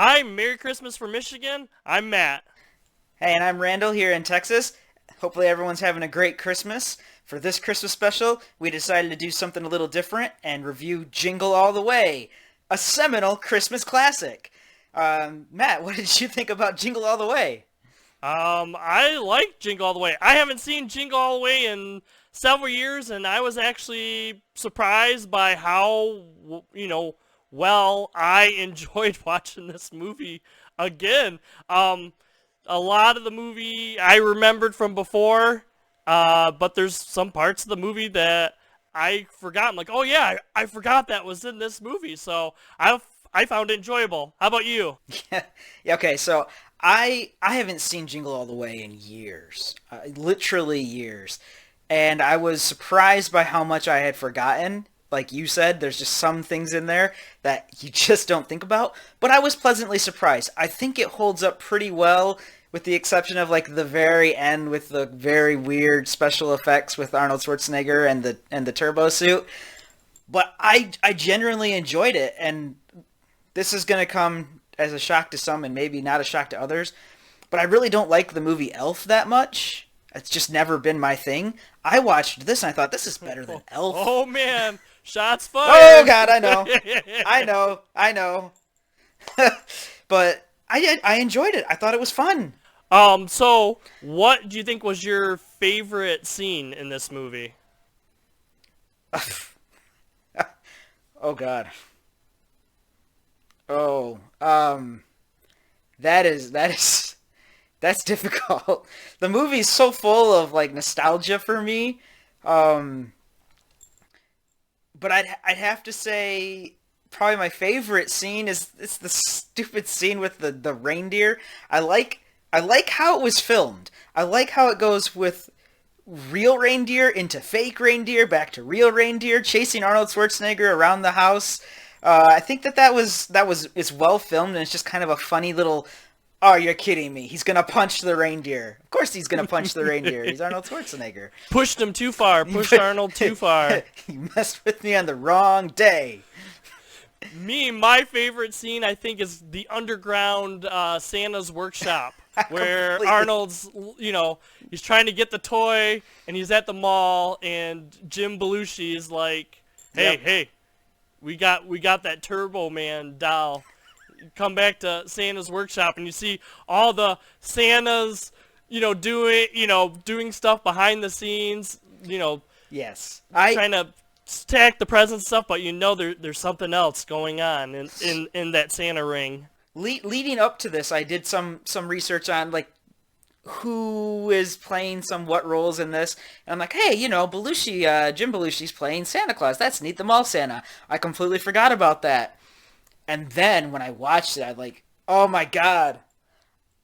Hi, Merry Christmas from Michigan. I'm Matt. Hey, and I'm Randle here in Texas. Hopefully everyone's having a great Christmas. For this Christmas special, we decided to do something a little different and review Jingle All the Way, a seminal Christmas classic. Matt, what did you think about Jingle All the Way? I like Jingle All the Way. I haven't seen Jingle All the Way in several years, and I was actually surprised by how, well I enjoyed watching this movie again. Um, a lot of the movie I remembered from before, but there's some parts of the movie that I forgot. I'm like, oh yeah, I forgot that was in this movie. So I found it enjoyable. How about you? Yeah, okay, so I haven't seen Jingle All the Way in years, literally years, and I was surprised by how much I had forgotten. Like you said, there's just some things in there that you just don't think about, but I was pleasantly surprised. I think it holds up pretty well, with the exception of like the very end with the very weird special effects with Arnold Schwarzenegger and the turbo suit. But I genuinely enjoyed it, and this is going to come as a shock to some and maybe not a shock to others, but I really don't like the movie Elf that much. It's just never been my thing. I watched this and I thought this is better than Elf. Oh man, shots Oh fired. God, I know. But I enjoyed it. I thought it was fun. So what do you think was your favorite scene in this movie? Oh God. Oh, that is that's difficult. The movie's so full of like nostalgia for me. Um, but I'd have to say probably my favorite scene is it's the stupid scene with the reindeer. I like I like how it was filmed. I like how it goes with real reindeer into fake reindeer back to real reindeer chasing Arnold Schwarzenegger around the house. I think that was it's well filmed and it's just kind of a funny little. Oh, you're kidding me! He's gonna punch the reindeer. Of course, he's gonna punch the reindeer. He's Arnold Schwarzenegger. Pushed him too far. Pushed Arnold too far. You messed with me on the wrong day. My favorite scene, I think, is the underground Santa's workshop, where Completely. Arnold's, he's trying to get the toy, and he's at the mall, and Jim Belushi is like, "Hey, Yep. hey, we got that Turbo Man doll. Come back to Santa's workshop," and you see all the Santas, doing stuff behind the scenes, Yes. I trying to stack the presents and stuff, but there's something else going on in that Santa ring. leading up to this, I did some research on like who is playing some what roles in this. And I'm like, hey, Belushi, Jim Belushi's playing Santa Claus. That's neat. The mall Santa. I completely forgot about that. And then when I watched it, I like, oh my god,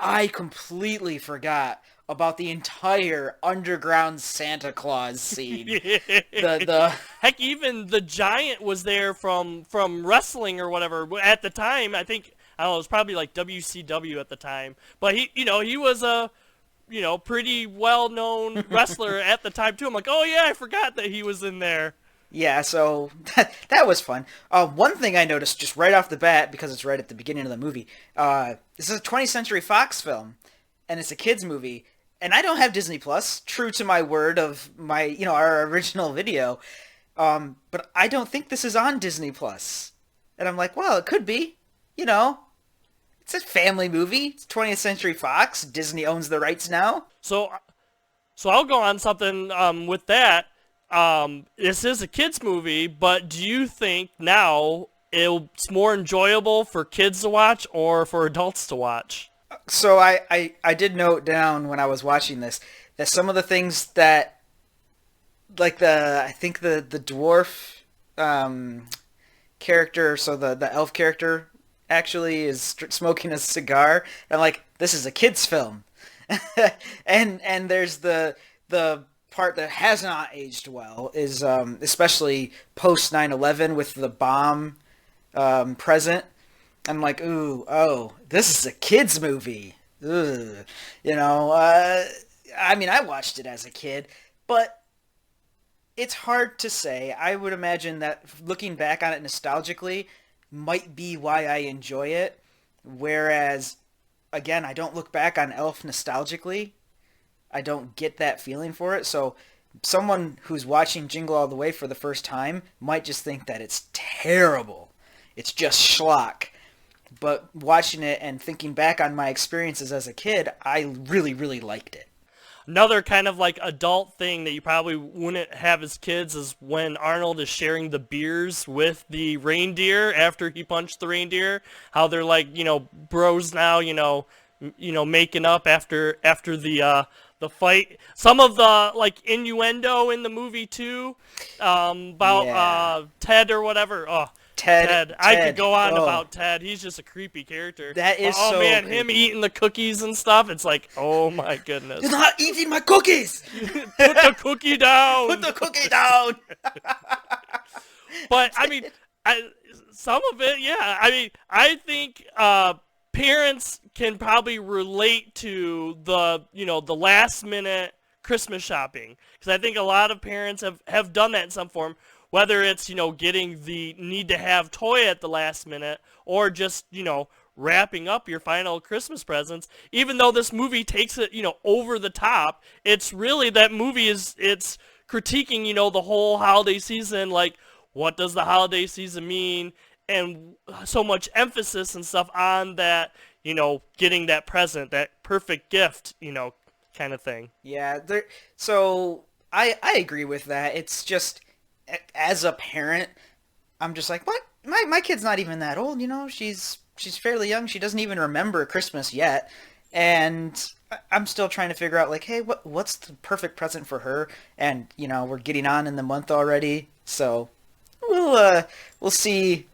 I completely forgot about the entire underground Santa Claus scene. The Heck, even the giant was there from wrestling or whatever at the time. I don't know, it was probably like WCW at the time, but he was a pretty well known wrestler at the time too. I'm like, oh yeah, I forgot that he was in there. Yeah, so that was fun. One thing I noticed just right off the bat, because it's right at the beginning of the movie, this is a 20th Century Fox film, and it's a kids movie, and I don't have Disney Plus, true to my word of my, our original video, but I don't think this is on Disney Plus. And I'm like, well, it could be, you know, it's a family movie. It's 20th Century Fox. Disney owns the rights now. So so I'll go on something with that. This is a kids movie, but do you think now it's more enjoyable for kids to watch or for adults to watch? So I did note down when I was watching this that some of the things that like I think the dwarf um, character, so the elf character actually is smoking a cigar. And I'm like, this is a kids film, and there's the part that has not aged well is especially post 9/11 with the bomb present. I'm like, ooh, oh, this is a kids movie. Ugh. You know, I mean, I watched it as a kid, but it's hard to say. I would imagine that looking back on it nostalgically might be why I enjoy it. Whereas, again, I don't look back on Elf nostalgically. I don't get that feeling for it. So someone who's watching Jingle All the Way for the first time might just think that it's terrible. It's just schlock. But watching it and thinking back on my experiences as a kid, I really, really liked it. Another kind of like adult thing that you probably wouldn't have as kids is when Arnold is sharing the beers with the reindeer after he punched the reindeer. How they're like, bros now, making up after the fight. Some of the like innuendo in the movie too, about Ted or whatever. Oh, Ted. I could go on about Ted. He's just a creepy character. That is oh so man, creepy. him eating the cookies and stuff. It's like, oh my goodness. You're not eating my cookies! Put the cookie down. Put the cookie down! But I mean, some of it, yeah. I mean, I think parents can probably relate to the last minute Christmas shopping, because I think a lot of parents have done that in some form. Whether it's, getting the need to have toy at the last minute or just, wrapping up your final Christmas presents. Even though this movie takes it, over the top, it's really that movie it's critiquing, the whole holiday season. Like, what does the holiday season mean? And so much emphasis and stuff on that, getting that present, that perfect gift, kind of thing. Yeah, so I agree with that. It's just, as a parent, I'm just like, what? My kid's not even that old, she's fairly young. She doesn't even remember Christmas yet. And I'm still trying to figure out, like, hey, what's the perfect present for her? And, we're getting on in the month already. So we'll see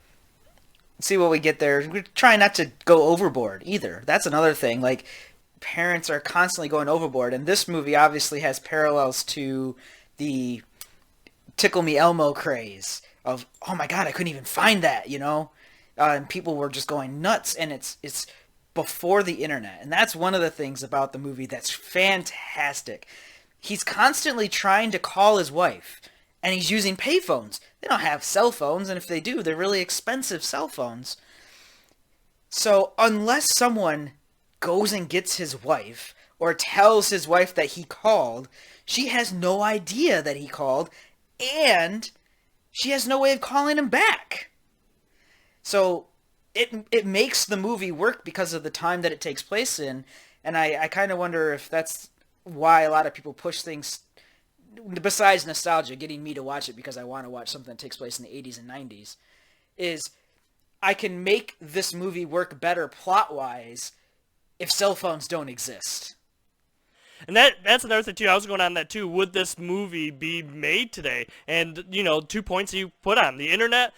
what we get there. We're trying not to go overboard either. That's another thing. Like, parents are constantly going overboard. And this movie obviously has parallels to the Tickle Me Elmo craze of, oh my god, I couldn't even find that, and people were just going nuts, and it's before the internet, and that's one of the things about the movie that's fantastic. He's constantly trying to call his wife, and he's using payphones. They don't have cell phones, and if they do, they're really expensive cell phones. So unless someone goes and gets his wife, or tells his wife that he called, she has no idea that he called, and she has no way of calling him back. So it makes the movie work because of the time that it takes place in, and I kind of wonder if that's why a lot of people push things, besides nostalgia, getting me to watch it because I want to watch something that takes place in the 80s and 90s, is I can make this movie work better plot-wise if cell phones don't exist. And that's another thing, too. I was going on that, too. Would this movie be made today? And, 2 points you put on. The internet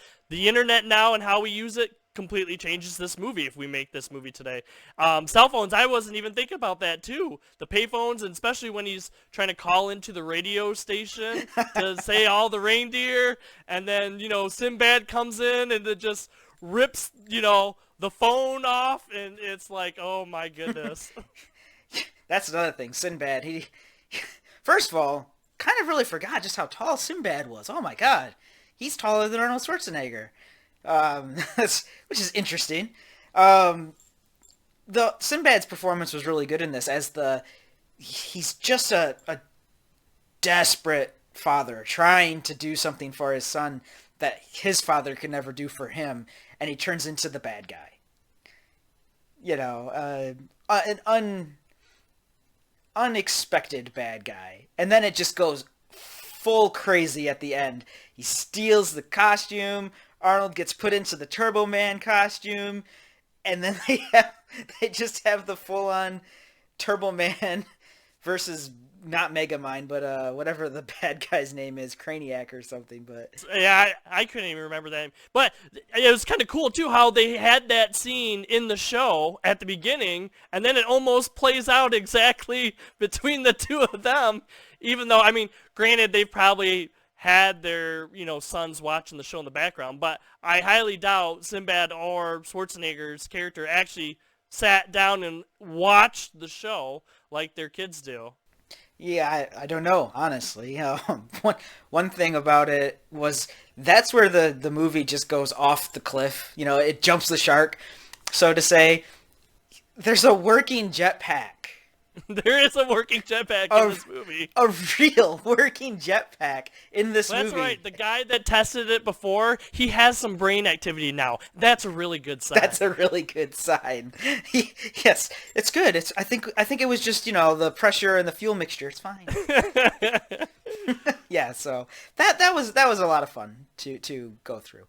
now and how we use it completely changes this movie if we make this movie today. Cell phones, I wasn't even thinking about that, too. The payphones, and especially when he's trying to call into the radio station to say all the reindeer. And then, Sinbad comes in and it just rips, the phone off. And it's like, oh, my goodness. That's another thing. Sinbad, he first of all, kind of really forgot just how tall Sinbad was. Oh my god. He's taller than Arnold Schwarzenegger. Which is interesting. The Sinbad's performance was really good in this, as he's just a desperate father trying to do something for his son that his father could never do for him, and he turns into the bad guy. An unexpected bad guy, and then it just goes full crazy at the end. He steals the costume. Arnold gets put into the Turbo Man costume, and then they just have the full-on Turbo Man versus not Megamind, but whatever the bad guy's name is, Craniac or something. But yeah, I couldn't even remember that. But it was kind of cool too how they had that scene in the show at the beginning, and then it almost plays out exactly between the two of them. Even though, I mean, granted, they've probably had their sons watching the show in the background, but I highly doubt Sinbad or Schwarzenegger's character actually sat down and watched the show like their kids do. Yeah, I don't know, honestly. One thing about it was that's where the movie just goes off the cliff. It jumps the shark. so to say, there's a working jetpack. There is a working jetpack in A, this movie. a real working jetpack in this Well, that's movie. right. The guy that tested it before, he has some brain activity now. That's a really good sign. That's a really good sign. Yes, it's good. I think it was just, the pressure and the fuel mixture. It's fine. Yeah, so that was a lot of fun to go through.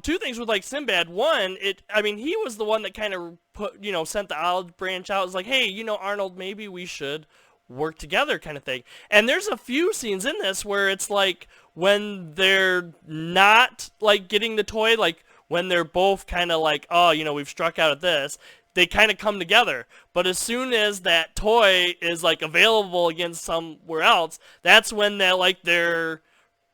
Two things with like Sinbad. One, he was the one that kind of sent the olive branch out. It was like, hey, Arnold, maybe we should work together, kind of thing. And there's a few scenes in this where it's like when they're not like getting the toy, like when they're both kind of like, oh, we've struck out at this. They kind of come together. But as soon as that toy is like available against somewhere else, that's when they're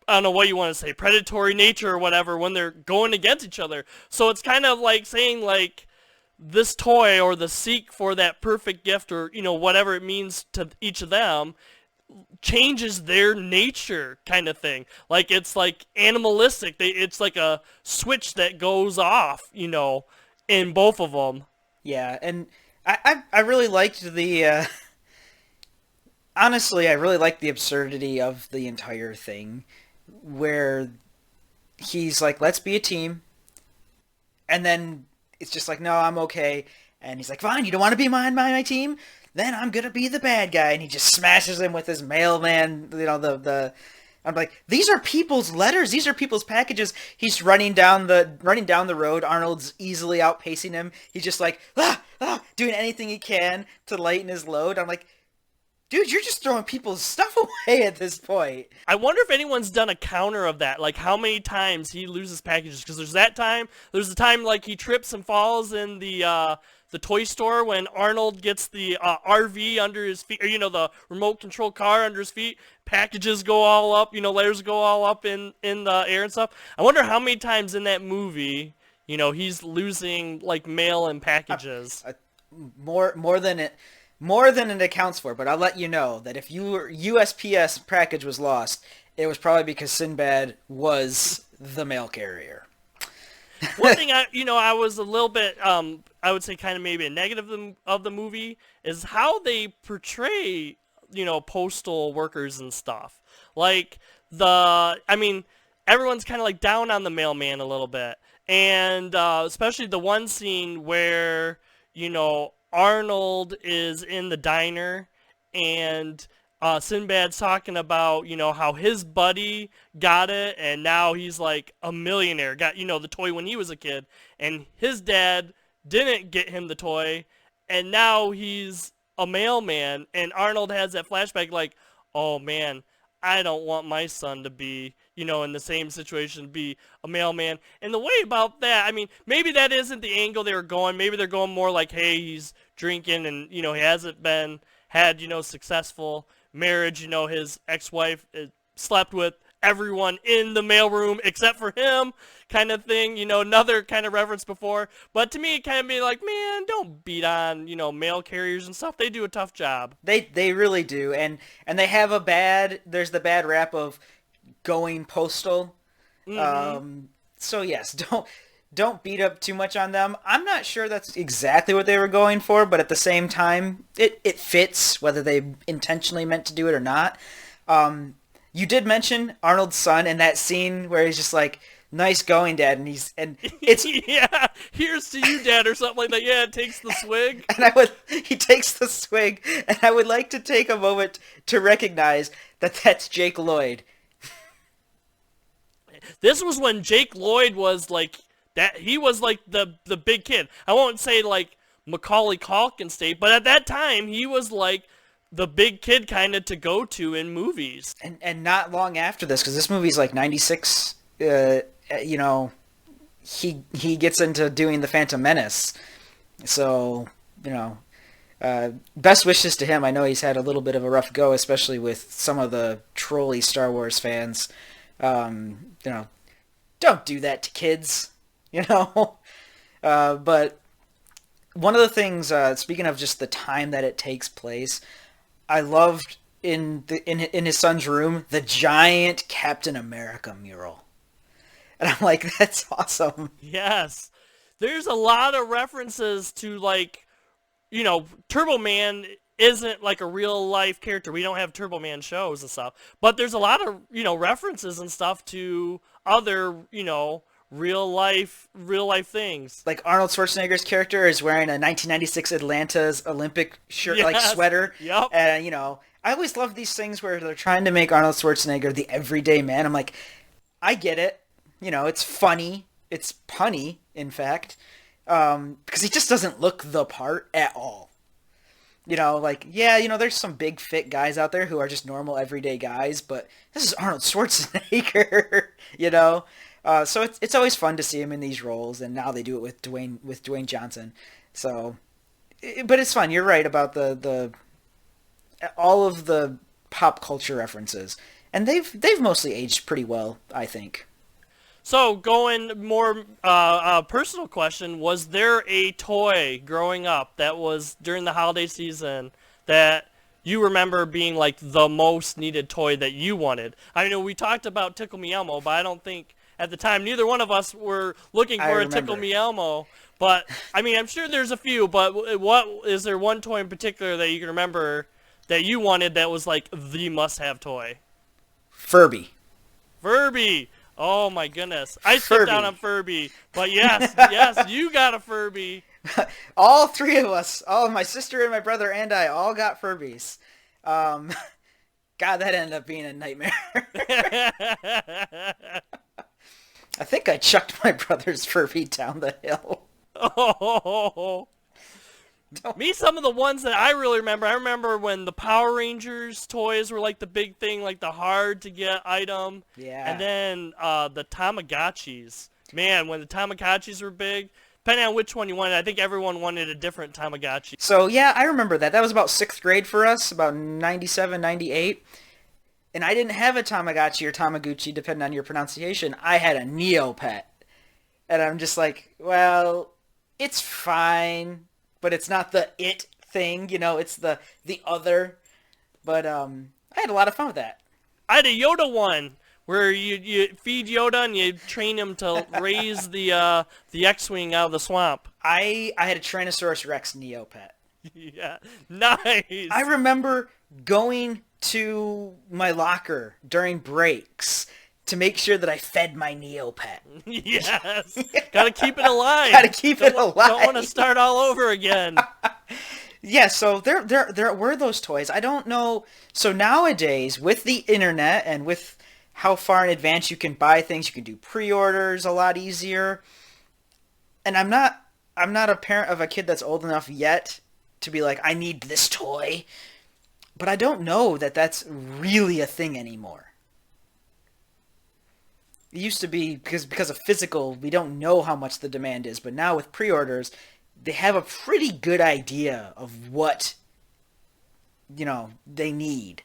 I don't know what you want to say, predatory nature or whatever, when they're going against each other. So it's kind of like saying like this toy or the seek for that perfect gift or, whatever it means to each of them changes their nature kind of thing. Like it's like animalistic. It's like a switch that goes off, in both of them. Yeah, and I really liked the honestly, I really liked the absurdity of the entire thing, where he's like, let's be a team, and then it's just like, no, I'm okay, and he's like, fine, you don't want to be my team? Then I'm gonna be the bad guy, and he just smashes him with his mailman, I'm like, these are people's letters. These are people's packages. He's running down the road. Arnold's easily outpacing him. He's just like, doing anything he can to lighten his load. I'm like, dude, you're just throwing people's stuff away at this point. I wonder if anyone's done a counter of that, like how many times he loses packages. Because there's the time like he trips and falls in the toy store when Arnold gets the RV under his feet, or the remote control car under his feet. Packages go all up, letters go all up in the air and stuff. I wonder how many times in that movie, he's losing like mail and packages. More than it accounts for. But I'll let you know that if your USPS package was lost, it was probably because Sinbad was the mail carrier. One thing I was a little bit I would say kind of maybe a negative of the movie is how they portray postal workers and stuff. Like everyone's kind of like down on the mailman a little bit, and especially the one scene where Arnold is in the diner and Sinbad's talking about, how his buddy got it and now he's like a millionaire, got, the toy when he was a kid, and his dad didn't get him the toy and now he's a mailman, and Arnold has that flashback like, oh man, I don't want my son to be, in the same situation, be a mailman. And the way about that, maybe that isn't the angle they were going. Maybe they're going more like, hey, he's drinking and, he hasn't had, successful marriage. His ex-wife slept with everyone in the mailroom except for him, kind of thing. Another kind of reference before. But to me, it kind of be like, man, don't beat on, mail carriers and stuff. They do a tough job. They really do, and they have there's the bad rap of going postal. Mm-hmm. So yes, don't beat up too much on them. I'm not sure that's exactly what they were going for, but at the same time, it fits whether they intentionally meant to do it or not. You did mention Arnold's son in that scene where he's just like, nice going, Dad, and it's yeah, here's to you, Dad, or something like that. Yeah, it takes the swig. And he takes the swig, and I would like to take a moment to recognize that that's Jake Lloyd. This was when Jake Lloyd was like that. He was like the big kid. I won't say like Macaulay Culkin state, but at that time he was like the big kid kind of to go to in movies. And not long after this, because this movie's like 96. He gets into doing the Phantom Menace. So best wishes to him. I know he's had a little bit of a rough go, especially with some of the trolly Star Wars fans. Don't do that to kids, but one of the things, speaking of just the time that it takes place, I loved in his son's room, the giant Captain America mural. And I'm like, that's awesome. Yes. there's a lot of references to, like, Turbo Man isn't like a real life character. We don't have Turbo Man shows and stuff. But there's a lot of, references and stuff to other, real life things. Like Arnold Schwarzenegger's character is wearing a 1996 Atlanta's Olympic shirt, like Yes. sweater. Yep. And, I always love these things where they're trying to make Arnold Schwarzenegger the everyday man. I'm like, I get it. It's funny. It's punny, in fact. Because he just doesn't look the part at all. There's some big fit guys out there who are just normal everyday guys, but this is Arnold Schwarzenegger, So it's always fun to see him in these roles, and now they do it with Dwayne Johnson. So, but it's fun. You're right about the all of the pop culture references, and they've mostly aged pretty well, I think. So, going more personal question, was there a toy growing up that was during the holiday season that you remember being like the most needed toy that you wanted? I know we talked about Tickle Me Elmo, but I don't think at the time neither one of us were looking for a Tickle Me Elmo. But I mean, I'm sure there's a few. But what is there one toy in particular that you can remember that you wanted that was like the must-have toy? Furby. Furby. Oh my goodness. I Furby. stepped down on Furby. But yes, you got a Furby. All three of us, my sister and my brother and I all got Furbies. God, that ended up being a nightmare. I think I chucked my brother's Furby down the hill. Oh. Me, some of the ones that I really remember, I remember when the Power Rangers toys were like the big thing, like the hard to get item. Yeah. And then the Tamagotchis. Man, when the Tamagotchis were big, depending on which one you wanted, I think everyone wanted a different Tamagotchi. So yeah, I remember that. That was about 6th grade for us, about 97, 98. And I didn't have a Tamagotchi or Tamaguchi, depending on your pronunciation. I had a Neopet. And I'm just like, well, it's fine, but it's not the it thing, it's the other. But I had a lot of fun with that. I had a Yoda one where you feed Yoda and you train him to raise the X-Wing out of the swamp. I had a Tyrannosaurus Rex Neopet. Yeah, nice. I remember going to my locker during breaks to make sure that I fed my Neopet. Yes. Gotta keep it alive. Gotta keep it alive. Don't want to start all over again. Yeah, so there were those toys. I don't know. So nowadays, with the internet and with how far in advance you can buy things, you can do pre-orders a lot easier. And I'm not a parent of a kid that's old enough yet to be like, I need this toy. But I don't know that that's really a thing anymore. It used to be because of physical, we don't know how much the demand is. But now with pre-orders, they have a pretty good idea of what, they need.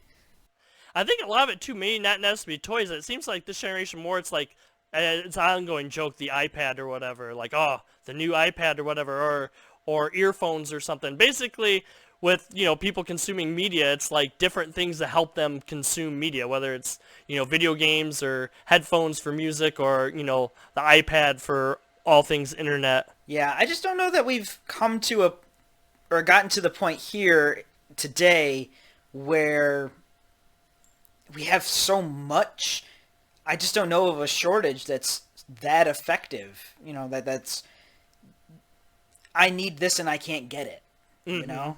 I think a lot of it, too, may not necessarily be toys. It seems like this generation more, it's like, it's an ongoing joke, the iPad or whatever. Like, oh, the new iPad or whatever, or earphones or something. Basically, with, people consuming media, it's like different things that help them consume media, whether it's, video games or headphones for music or, the iPad for all things internet. Yeah, I just don't know that we've come to or gotten to the point here today where we have so much. I just don't know of a shortage that's that effective. That's I need this and I can't get it. Mm-hmm.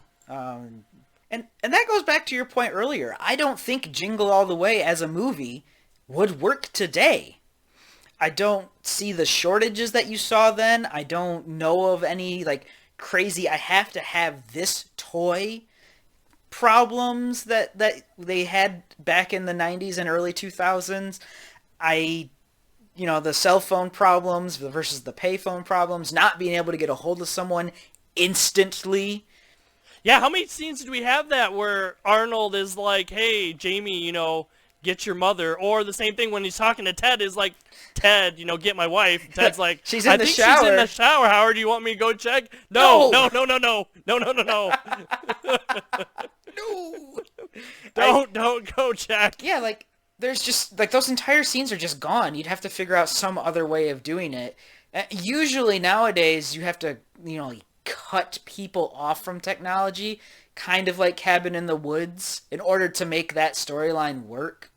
And that goes back to your point earlier. I don't think Jingle All the Way as a movie would work today. I don't see the shortages that you saw then. I don't know of any crazy I have to have this toy problems that they had back in the 90s and early 2000s. The cell phone problems versus the payphone problems, not being able to get a hold of someone instantly. Yeah, how many scenes did we have that where Arnold is like, hey, Jamie, get your mother, or the same thing when he's talking to Ted is like, Ted, get my wife. Ted's like, she's in the shower. She's in the shower. Howard, do you want me to go check? No. No. Don't go check. Yeah, there's just those entire scenes are just gone. You'd have to figure out some other way of doing it. Usually nowadays you have to, cut people off from technology, kind of like Cabin in the Woods, in order to make that storyline work.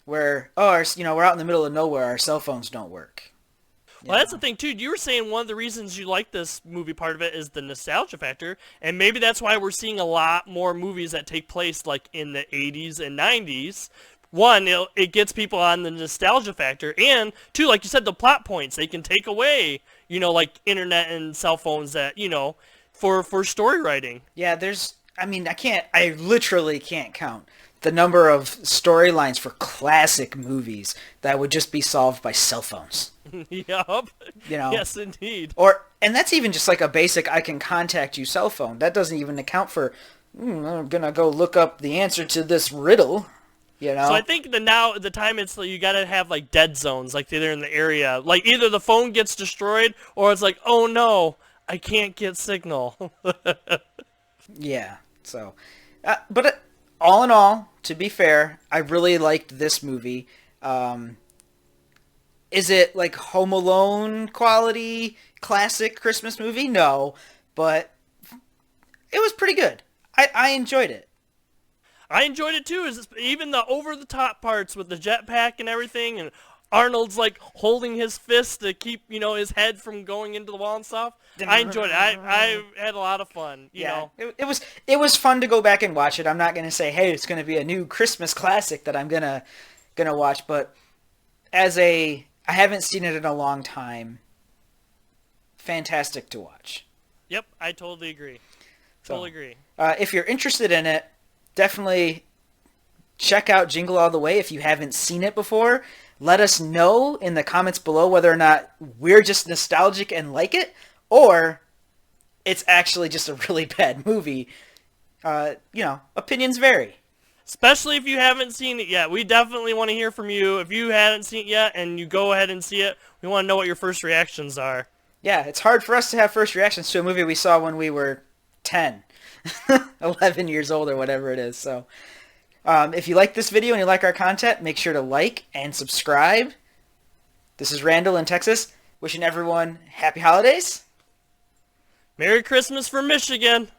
Where, we're out in the middle of nowhere, our cell phones don't work. Well, that's the thing, too. You were saying one of the reasons you like this movie, part of it, is the nostalgia factor. And maybe that's why we're seeing a lot more movies that take place, like, in the 80s and 90s. One, it gets people on the nostalgia factor. And, two, like you said, the plot points. They can take away, like, internet and cell phones that, for story writing. Yeah, I literally can't count the number of storylines for classic movies that would just be solved by cell phones. Yup. You know? Yes, indeed. And that's even just like a basic I can contact you cell phone. That doesn't even account for, I'm going to go look up the answer to this riddle, So I think the time it's like you got to have like dead zones, like they're in the area. Like either the phone gets destroyed or it's like, oh no, I can't get signal. Yeah. So, but all in all, to be fair, I really liked this movie. Is it like Home Alone quality classic Christmas movie? No, but it was pretty good. I enjoyed it. I enjoyed it too. Even the over-the-top parts with the jetpack and everything, and Arnold's like holding his fist to keep his head from going into the wall and stuff. I enjoyed it. I had a lot of fun. You know. It was fun to go back and watch it. I'm not gonna say, hey, it's gonna be a new Christmas classic that I'm gonna watch, but I haven't seen it in a long time. Fantastic to watch. Yep, I totally agree. Totally agree. If you're interested in it, definitely check out Jingle All the Way if you haven't seen it before. Let us know in the comments below whether or not we're just nostalgic and like it, or it's actually just a really bad movie. Opinions vary. Especially if you haven't seen it yet. We definitely want to hear from you. If you hadn't seen it yet and you go ahead and see it, we want to know what your first reactions are. Yeah, it's hard for us to have first reactions to a movie we saw when we were 10, 11 years old or whatever it is. So if you like this video and you like our content, make sure to like and subscribe. This is Randle in Texas, wishing everyone happy holidays. Merry Christmas from Michigan.